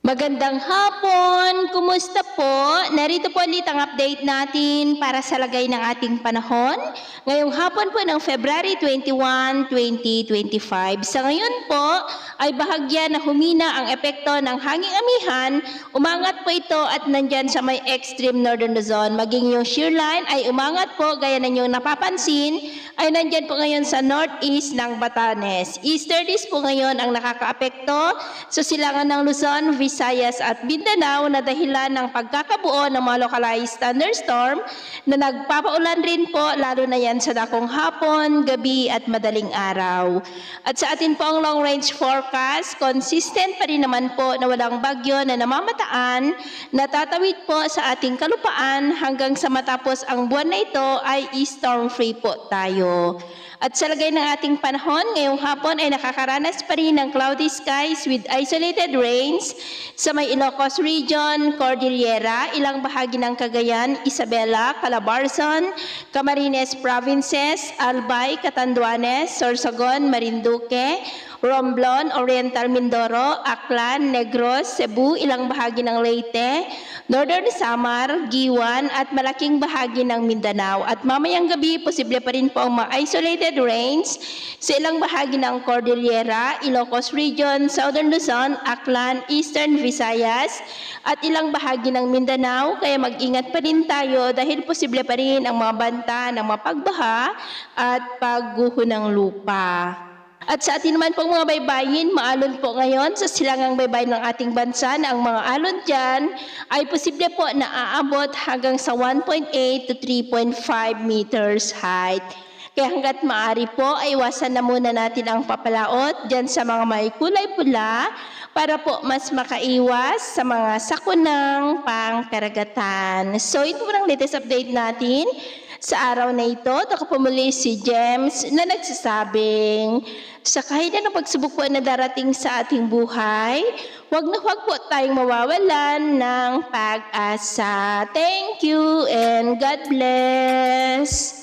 Magandang hapon! Kumusta po? Narito po ulit ang update natin para sa lagay ng ating panahon. Ngayong hapon po ng February 21, 2025. Sa ngayon po ay bahagya na humina ang epekto ng hanging amihan. Umangat po ito at nandyan sa may extreme northern Luzon. Maging yung shear line ay umangat po gaya na yung napapansin ay nandyan po ngayon sa northeast ng Batanes. Easterlies po ngayon ang nakakaapekto sa silangan ng Luzon, Visayas at Mindanao na dahilan ng pagkakabuo ng mga localized thunderstorm na nagpapaulan rin po lalo na yan sa dakong hapon, gabi at madaling araw. At sa atin po ang long range forecast, consistent pa rin naman po na walang bagyo na namamataan na tatawid po sa ating kalupaan hanggang sa matapos ang buwan na ito ay storm free po tayo. At sa lagay ng ating panahon, ngayong hapon ay nakakaranas pa rin ng cloudy skies with isolated rains sa may Ilocos Region, Cordillera, ilang bahagi ng Cagayan, Isabela, Calabarzon, Camarines Provinces, Albay, Catanduanes, Sorsogon, Marinduque, Romblon, Oriental Mindoro, Aklan, Negros, Cebu, ilang bahagi ng Leyte, Northern Samar, Giwan at malaking bahagi ng Mindanao. At mamayang gabi, posible pa rin po ang mga isolated rains sa ilang bahagi ng Cordillera, Ilocos Region, Southern Luzon, Aklan, Eastern Visayas at ilang bahagi ng Mindanao. Kaya mag-ingat pa rin tayo dahil posible pa rin ang mga banta ng mapagbaha at pagguho ng lupa. At sa atin naman pong mga baybayin, maalon po ngayon sa silangang baybayin ng ating bansa na ang mga alon dyan ay posible po na aabot hanggang sa 1.8 to 3.5 meters height. Kaya hanggat maaari po ay iwasan na muna natin ang papalaot dyan sa mga may kulay pula para po mas makaiwas sa mga sakunang pangkaragatan. So ito po ang latest update natin sa araw na ito. Ako po muli si James na nagsasabing sa kahit anong pagsubok po na darating sa ating buhay, huwag na huwag po tayong mawawalan ng pag-asa. Thank you and God bless!